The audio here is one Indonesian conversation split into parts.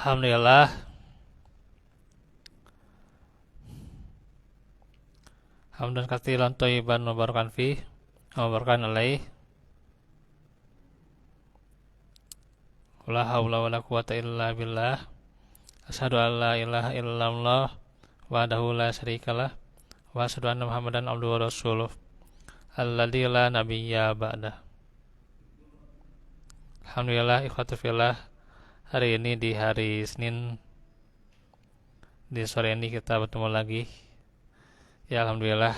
Alhamdulillah, hamdan katsiran thayyiban mubarakan fi wa barakan alaih. La haula wala quwata illa billah. Asyhadu an la ilaha illallah wahdahu la syarikalah wa asyhadu anna Muhammadan abduhu wa rasuluh alladzi la nabiyya ba'dah. Alhamdulillah, ikhwatu fillah, hari ini di hari Senin di sore ini kita bertemu lagi. Ya alhamdulillah,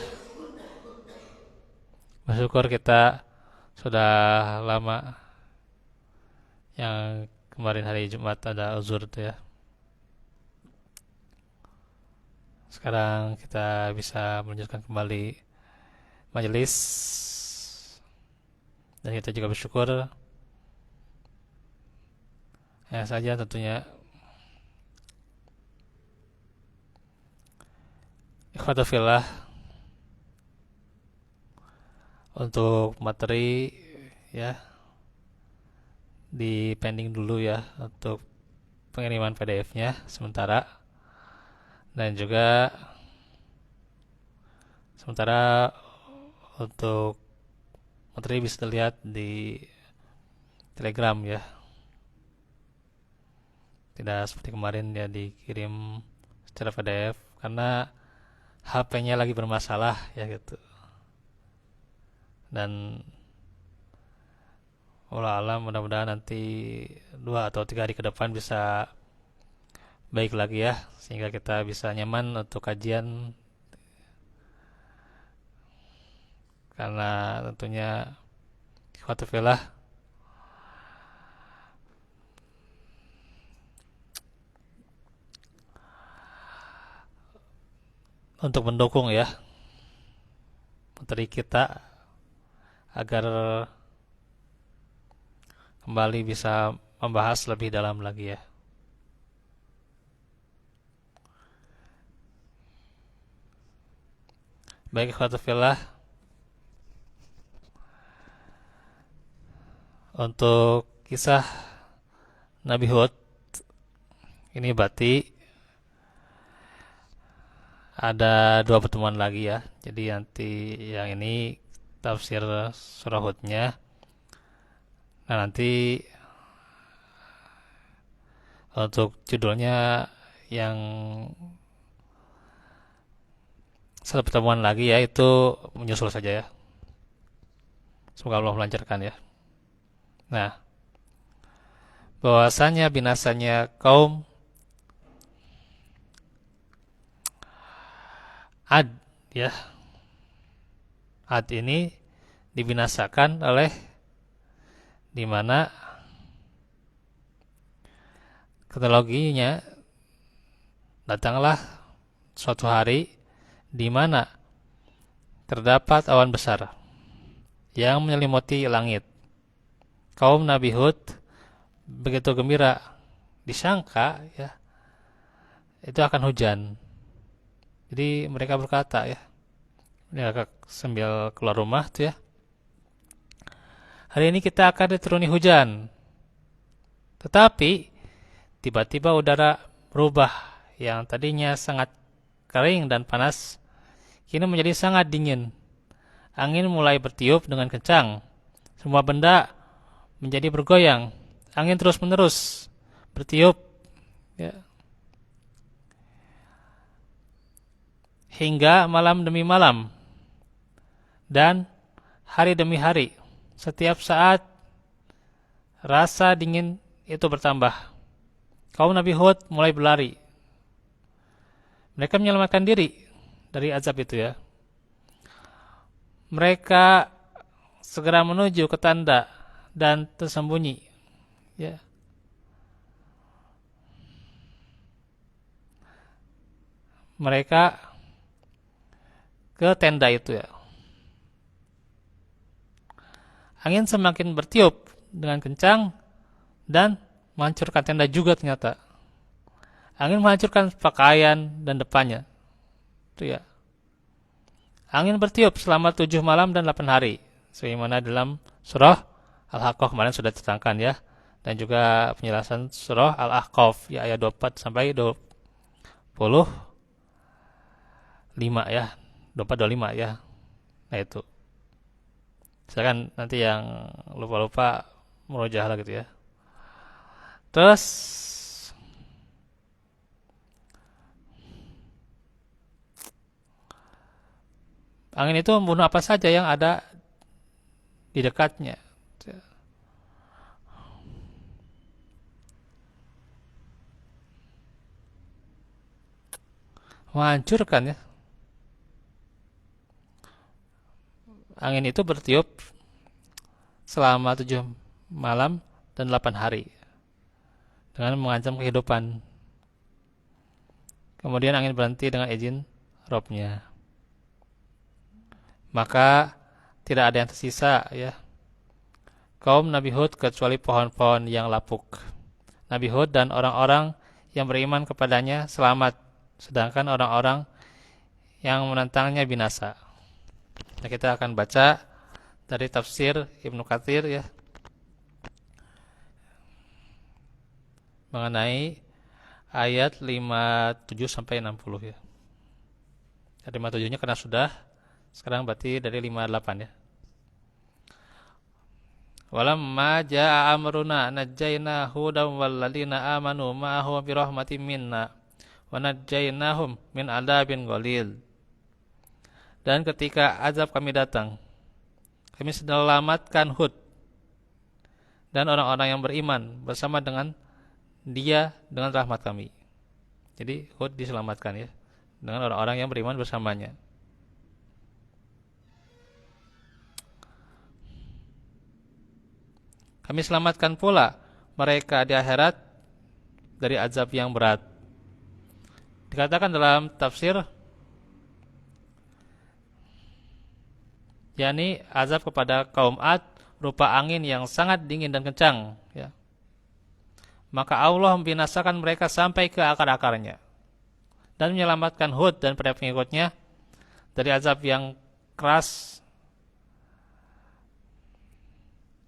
bersyukur kita sudah lama. Yang kemarin hari Jumat ada uzur itu ya. Sekarang kita bisa melanjutkan kembali majelis, dan kita juga bersyukur ya saja tentunya ikhwatu fillah, untuk materi ya di pending dulu ya untuk pengiriman PDF-nya sementara, dan juga sementara untuk materi bisa dilihat di Telegram ya, tidak seperti kemarin ya dikirim secara PDF karena HP-nya lagi bermasalah ya gitu. Dan wallah alam, mudah-mudahan nanti 2 atau 3 hari ke depan bisa baik lagi ya, sehingga kita bisa nyaman untuk kajian, karena tentunya ikhwatu fillah untuk mendukung ya materi kita agar kembali bisa membahas lebih dalam lagi ya. Baik ikhwatu fillah, untuk kisah Nabi Hud ini berarti ada 2 pertemuan lagi ya. Jadi nanti yang ini tafsir surah Hudnya. Nah nanti untuk judulnya yang satu pertemuan lagi ya, itu menyusul saja ya. Semoga Allah melancarkan ya. Nah, bahwasanya binasanya kaum Ad ya. Ad ini dibinasakan oleh dimana kronologinya datanglah suatu hari di mana terdapat awan besar yang menyelimuti langit. Kaum Nabi Hud begitu gembira, disangka ya itu akan hujan. Jadi mereka berkata ya, mereka sambil keluar rumah tuh ya, hari ini kita akan dituruni hujan. Tetapi tiba-tiba udara berubah, yang tadinya sangat kering dan panas kini menjadi sangat dingin. Angin mulai bertiup dengan kencang. Semua benda menjadi bergoyang. Angin terus-menerus bertiup ya, hingga malam demi malam dan hari demi hari. Setiap saat rasa dingin itu bertambah. Kaum Nabi Hud mulai berlari. Mereka menyelamatkan diri dari azab itu ya. Mereka segera menuju ke tanda dan tersembunyi ya. Mereka ke tenda itu ya. Angin semakin bertiup dengan kencang dan menghancurkan tenda juga ternyata. Angin menghancurkan pakaian dan depannya. Itu ya. Angin bertiup selama 7 malam dan 8 hari. Sebagaimana dalam surah Al-Haqqah kemarin sudah diterangkan ya. dan juga penjelasan surah Al-Ahqaf ya ayat 24 sampai 25 ya. 24 25 ya. Nah itu. Silakan nanti yang lupa-lupa murojaah gitu ya. Terus angin itu membunuh apa saja yang ada di dekatnya. Menghancurkan ya. Angin itu bertiup selama 7 malam dan 8 hari dengan mengancam kehidupan. Kemudian angin berhenti dengan izin Robnya. Maka tidak ada yang tersisa ya kaum Nabi Hud kecuali pohon-pohon yang lapuk. Nabi Hud dan orang-orang yang beriman kepadanya selamat, sedangkan orang-orang yang menentangnya binasa. Nah, kita akan baca dari tafsir Ibnu Katsir ya mengenai ayat 57 sampai 60 ya. Dari 57-nya karena sudah, sekarang berarti dari 58 ya. Walamma jaa amruna najjayna hudan walladzina amanu ma'ahu birahmatin minna wa najjaynahum min adzabin ghalil. Dan ketika azab kami datang, kami selamatkan Hud dan orang-orang yang beriman bersama dengan dia dengan rahmat kami. Jadi Hud diselamatkan ya dengan orang-orang yang beriman bersamanya. Kami selamatkan pula mereka di akhirat dari azab yang berat. Dikatakan dalam tafsir, yakni azab kepada kaum Ad berupa angin yang sangat dingin dan kencang. Ya. Maka Allah membinasakan mereka sampai ke akar-akarnya dan menyelamatkan Hud dan para pengikutnya dari azab yang keras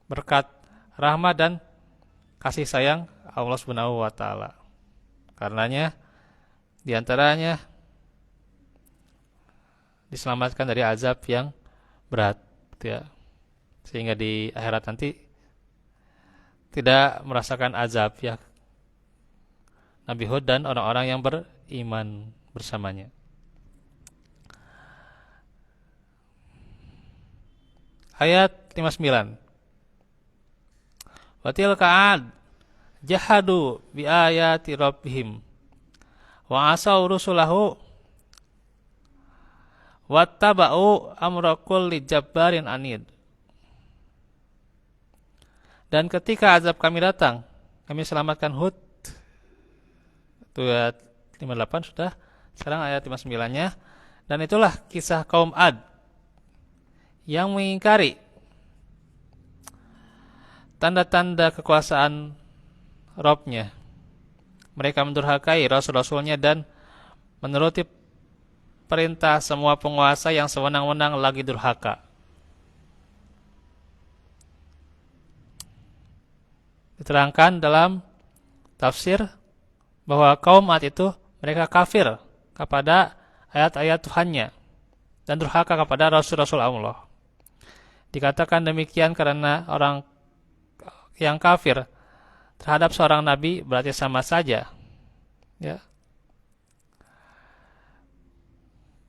berkat rahmat dan kasih sayang Allah Subhanahu wa taala. Karenanya di antaranya diselamatkan dari azab yang berat ya. Sehingga di akhirat nanti tidak merasakan azab ya. Nabi Hud dan orang-orang yang beriman bersamanya. Ayat 59. Wa tilka 'ad jahadu bi ayati rabbihim wa asaw rusulahu wattaba'u amra kulli jabbarin anid. Dan ketika azab kami datang, kami selamatkan Hud. Itu ayat 58 sudah. Sekarang ayat 59-nya. Dan itulah kisah kaum Ad yang mengingkari tanda-tanda kekuasaan Robnya. Mereka mendurhakai rasul-rasulnya dan menuruti perintah semua penguasa yang sewenang-wenang lagi durhaka. Diterangkan dalam tafsir bahwa kaum Ad itu mereka kafir kepada ayat-ayat Tuhannya dan durhaka kepada rasul-rasul Allah. Dikatakan demikian karena orang yang kafir terhadap seorang nabi berarti sama saja ya.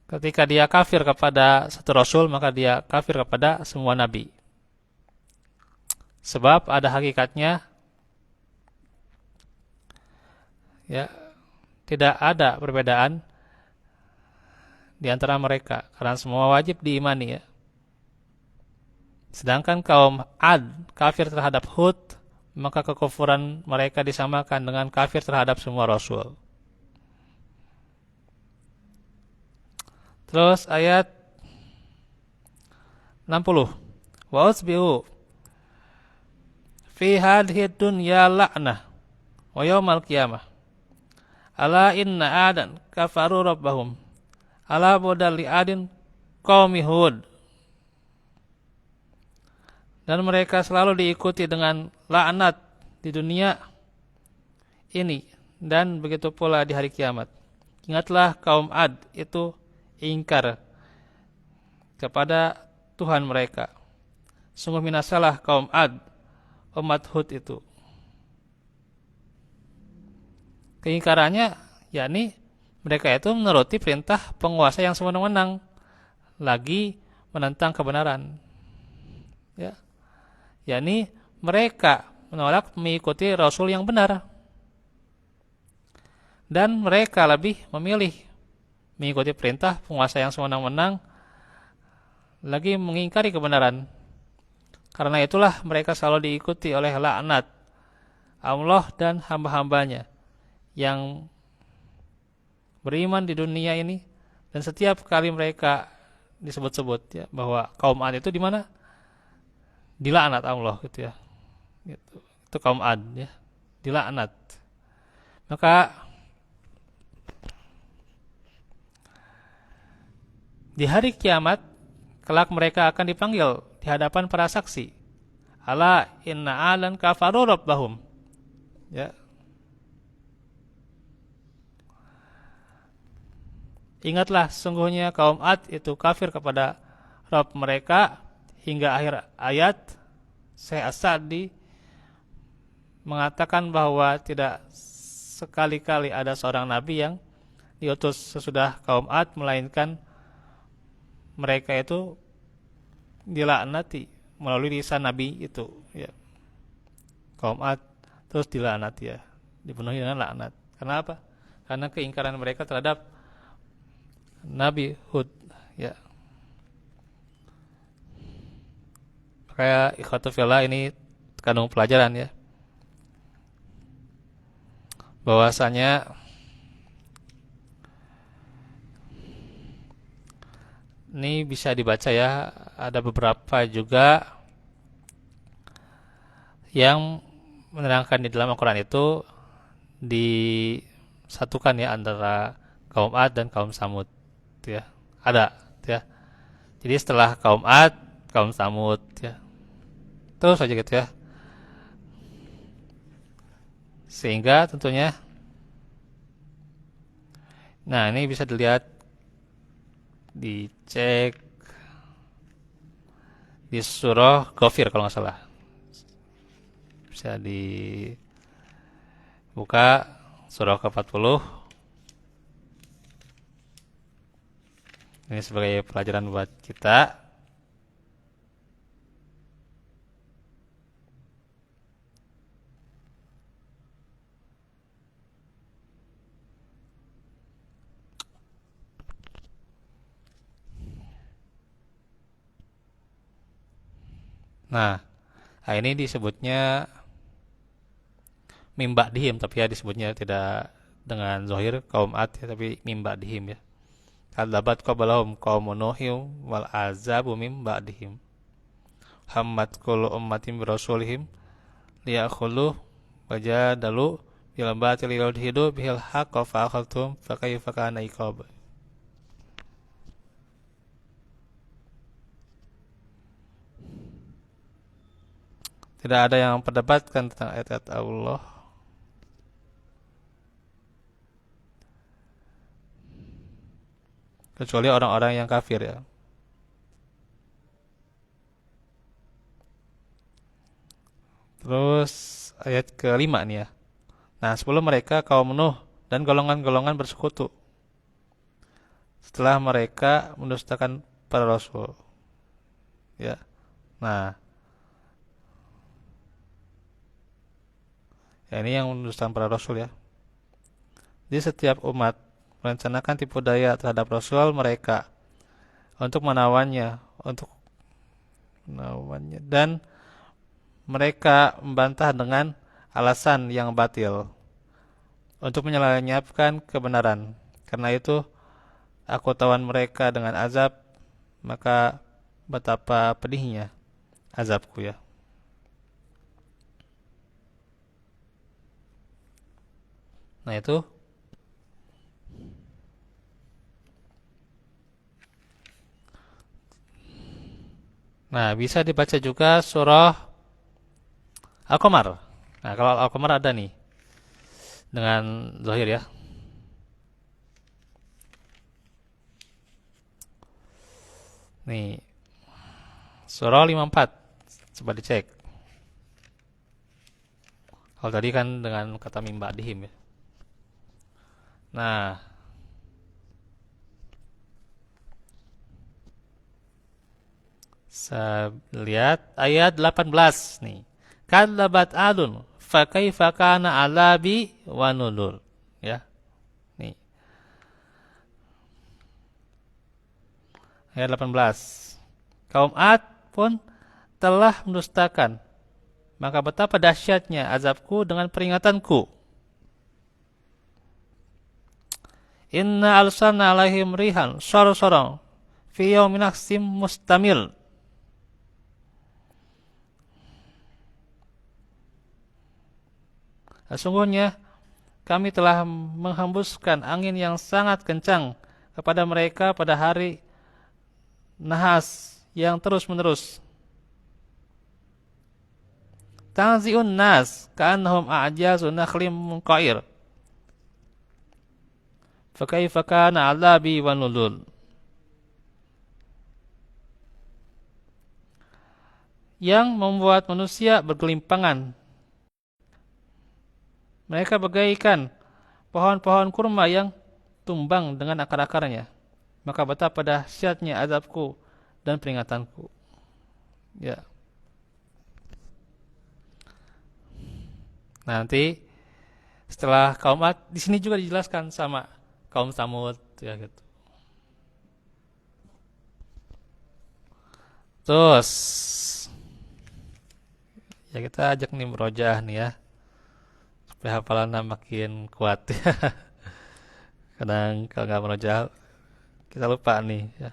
Ketika dia kafir kepada satu rasul, maka dia kafir kepada semua nabi. Sebab ada hakikatnya ya, tidak ada perbedaan di antara mereka karena semua wajib diimani ya. Sedangkan kaum Ad kafir terhadap Hud, maka kekufuran mereka disamakan dengan kafir terhadap semua rasul. Terus ayat 60. Wa usbihu fi hadhihi dunya la'nah wa yaumal qiyamah. Ala inna adan kafaru rabbahum. Ala budal li adin qaumi Hud. Dan mereka selalu diikuti dengan laknat di dunia ini dan begitu pula di hari kiamat. Ingatlah kaum Ad itu ingkar kepada Tuhan mereka. Sungguh binasalah kaum Ad, umat Hud itu. Keingkarannya yakni mereka itu menuruti perintah penguasa yang sewenang-wenang, lagi menentang kebenaran. Ya, yakni mereka menolak mengikuti Rasul yang benar, dan mereka lebih memilih mengikuti perintah penguasa yang sewenang-wenang, lagi mengingkari kebenaran. Karena itulah mereka selalu diikuti oleh laknat Allah dan hamba-hambanya yang beriman di dunia ini. Dan setiap kali mereka disebut-sebut ya, bahwa kaum Ad itu di mana? Dilaknat Allah gitu ya. Gitu. Itu kaum Ad ya, dilaknat. Maka di hari kiamat kelak mereka akan dipanggil di hadapan para saksi. Ala inna alan kafaru rabbahum. Ya. Ingatlah, sungguhnya kaum Ad itu kafir kepada Rabb mereka, hingga akhir ayat. Syekh As-Sa'di mengatakan bahwa tidak sekali-kali ada seorang nabi yang diutus sesudah kaum Ad, melainkan mereka itu dilaknati melalui lisan nabi itu ya. Kaum Ad terus dilaknati ya, dipenuhi dengan laknat. Kenapa? Karena keingkaran mereka terhadap Nabi Hud ya. Kayak ikhwatu fillah, ini kandung pelajaran ya, bahwasanya ini bisa dibaca ya, ada beberapa juga yang menerangkan di dalam Al-Quran itu disatukan ya antara kaum Ad dan kaum Samud ya. Ada ya. Jadi setelah kaum Ad, kaum Samud ya. Terus saja gitu ya. Sehingga tentunya, nah ini bisa dilihat, dicek di surah Ghafir kalau nggak salah. Bisa dibuka surah ke-40. Ini sebagai pelajaran buat kita. Nah, ini disebutnya mim ba'dihim, tapi ya disebutnya tidak dengan zahir kaum Ad ya, tapi mim ba'dihim ya. Kadzabat qablahum qaum Nuhim wal azabu mim ba'dihim. Hammat kullu ummatin bi rasulihim liyakhulu wajadalu bil batil yudhidu bihil haqq fa akhadhum fa kayfa kana iqab. Tidak ada yang memperdebatkan tentang ayat-ayat Allah kecuali orang-orang yang kafir ya. Terus ayat ke-5 nih ya. Nah, sebelum mereka kaum Nuh dan golongan-golongan bersekutu setelah mereka mendustakan para rasul. Ya. Nah, ya ini yang mendustakan para rasul ya. Jadi setiap umat merencanakan tipu daya terhadap rasul mereka untuk menawannya, dan mereka membantah dengan alasan yang batil untuk menyelenyapkan kebenaran. Karena itu aku tawan mereka dengan azab, maka betapa pedihnya azabku ya. Nah itu. Nah, bisa dibaca juga surah Al-Qamar. Nah, kalau Al-Qamar ada nih dengan zahir ya. Nih, surah 54. Coba dicek. Kalau tadi kan dengan kata mim ba'dihim ya. Nah, saya lihat ayat 18 nih. Kadzabat adun fa kaifa kana azabi wa nuzur. Ya, nih. Ayat 18. Kaum Ad pun telah mendustakan. Maka betapa dahsyatnya azabku dengan peringatanku. Inna arsalna alaihim rihan sorong-sorong fi yaumin nahsim mustamil. Sesungguhnya kami telah menghembuskan angin yang sangat kencang kepada mereka pada hari nahas yang terus-menerus. Tanzi'un nas ka'annahum a'jazu nakhlim munqair. Fa kaifa kana 'adzabi wa nuzur. Yang membuat manusia bergelimpangan. Mereka bagaikan pohon-pohon kurma yang tumbang dengan akar-akarnya. Maka betapa dahsyatnya azabku dan peringatanku. Ya. Nanti setelah kaum Ad, di sini juga dijelaskan sama kaum Samud ya gitu. Terus ya kita ajak nih merojah nih ya supaya hafalannya makin kuat ya. Kadang kalau nggak merojah kita lupa nih ya.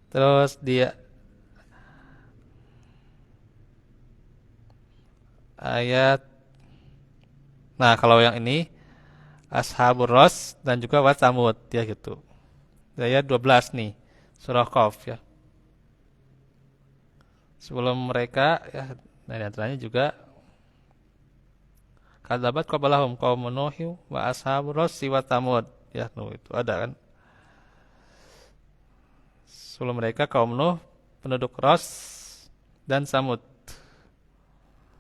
Terus dia ayat, nah kalau yang ini Ashabur Ras dan juga Wat Samud ya gitu. Ayat 12 nih surah Qaf ya. Sebelum mereka ya, nah di antaranya juga kadzabat qablahum qaum Nuh wa ashabur Ras wa Tsamud ya, itu ada kan. Sebelum mereka kaum Nuh, penduduk Ras dan Samud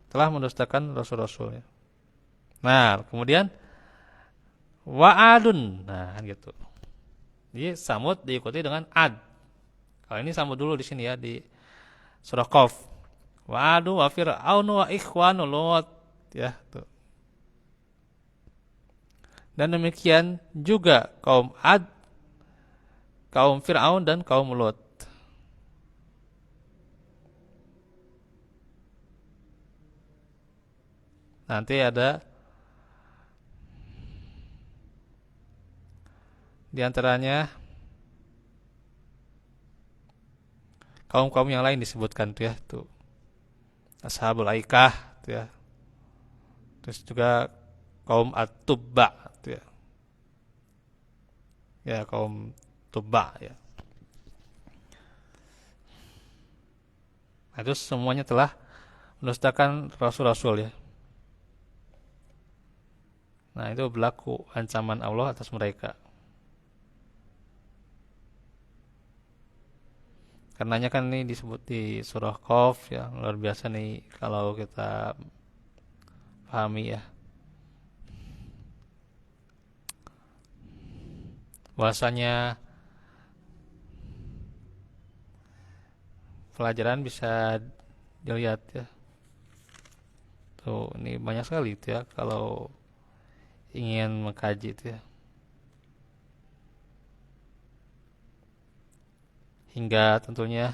telah mendustakan rasul-rasulnya. Nah, kemudian Wa'adun. Nah, gitu. Jadi Samud diikuti dengan Ad. Kalau ini Samud dulu di sini ya di surah Qaf. Wa'adu wa fir'aunu wa ikhwanu Lut. Ya, tuh. Dan demikian juga kaum Ad, kaum Fir'aun dan kaum Lut. Nanti ada di antaranya kaum-kaum yang lain disebutkan tuh ya, tuh. Ashabul Aikah tuh ya. Terus juga kaum At-Tubba tuh ya. Ya, kaum Tubba ya. Nah, itu semuanya telah mendustakan rasul-rasul ya. Nah, itu berlaku ancaman Allah atas mereka. Karenanya kan ini disebut di surah Qaf ya, luar biasa nih kalau kita pahami ya. Bahasanya pelajaran bisa dilihat ya. Tuh, ini banyak sekali itu ya kalau ingin mengkaji itu ya. Hingga tentunya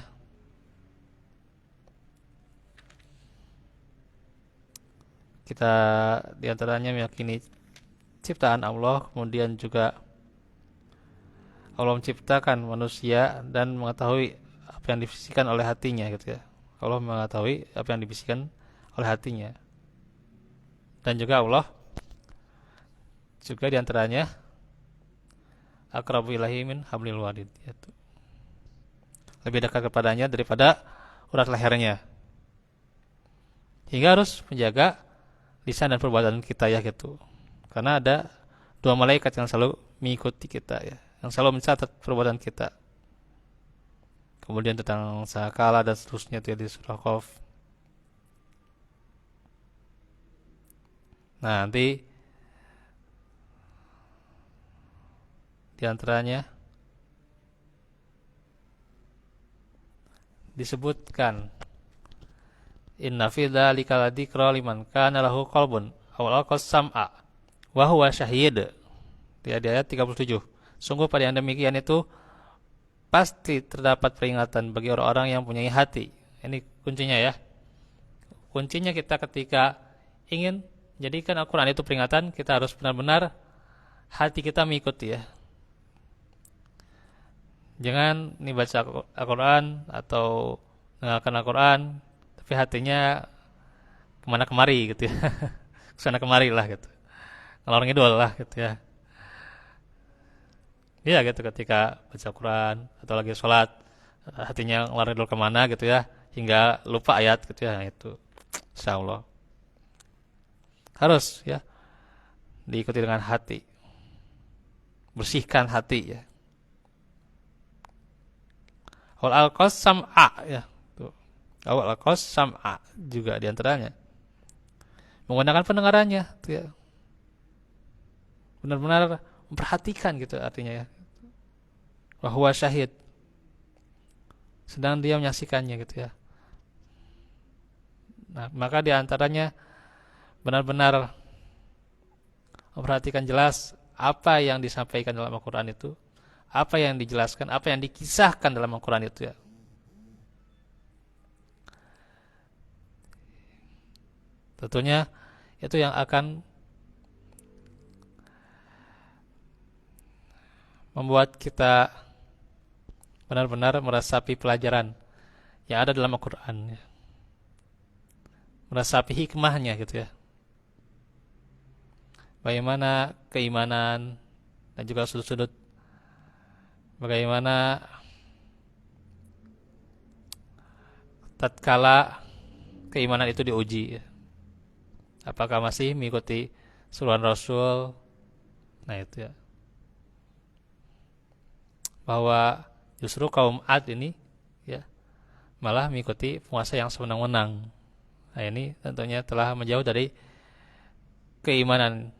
kita diantaranya meyakini ciptaan Allah, kemudian juga Allah menciptakan manusia dan mengetahui apa yang dibisikkan oleh hatinya gitu ya. Allah mengetahui apa yang dibisikkan oleh hatinya. Dan juga Allah juga diantaranya aqrabu ilaihi min hablil warid, yaitu lebih dekat kepadanya daripada urat lehernya. hingga harus menjaga lisan dan perbuatan kita ya gitu. Karena ada dua malaikat yang selalu mengikuti kita ya, yang selalu mencatat perbuatan kita. Kemudian tentang sangkala dan seterusnya itu ya di surah Qaf. Nah, nanti di antaranya disebutkan inna fi dzalika ladzikra liman kana lahu qalbun aw alqa sam'a wa huwa syahid. Di ayat 37. Sungguh pada yang demikian itu pasti terdapat peringatan bagi orang-orang yang punya hati. Ini kuncinya ya. Kuncinya kita ketika ingin jadikan Al-Quran itu peringatan, kita harus benar-benar hati kita mengikuti ya. Jangan nih baca Al-Quran atau mendengarkan Al-Quran, tapi hatinya kemana kemari gitu ya. Kesana kemari lah gitu. Ngalor ngidul lah gitu ya. Iya gitu ketika baca Al-Quran atau lagi sholat, hatinya ngalor ngidul kemana gitu ya, hingga lupa ayat gitu ya. Nah, itu insya Allah harus ya diikuti dengan hati, bersihkan hati ya. Awal al-qas sam'a ya. Tuh. Awal al-qas sam'a juga diantaranya menggunakan pendengarannya tuh ya. Benar-benar memperhatikan gitu artinya ya. Bahwa syahid sedang dia menyaksikannya gitu ya. Nah, maka diantaranya benar-benar memperhatikan jelas apa yang disampaikan dalam Al-Quran itu, apa yang dijelaskan, apa yang dikisahkan dalam Al-Quran itu ya. Tentunya itu yang akan membuat kita benar-benar meresapi pelajaran yang ada dalam Al-Quran ya. Meresapi hikmahnya gitu ya. Bagaimana keimanan dan juga sudut-sudut, bagaimana tatkala keimanan itu diuji ya. Apakah masih mengikuti suruhan Rasul? Nah itu ya. Bahwa justru kaum Ad ini ya malah mengikuti penguasa yang sewenang-wenang. Nah ini tentunya telah menjauh dari keimanan.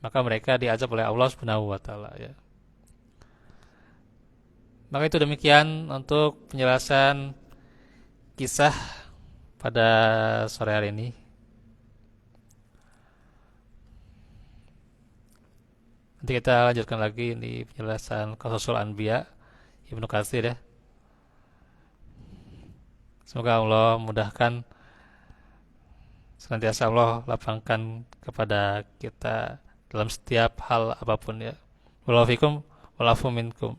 Maka mereka diazab oleh Allah Subhanahu wa taala ya. Maka itu demikian untuk penjelasan kisah pada sore hari ini. Nanti kita lanjutkan lagi di penjelasan Qasasul Anbiya Ibnu Katsir ya. Semoga Allah mudahkan, senantiasa Allah lapangkan kepada kita dalam setiap hal apapun ya. Wallahu fikum walafu minkum.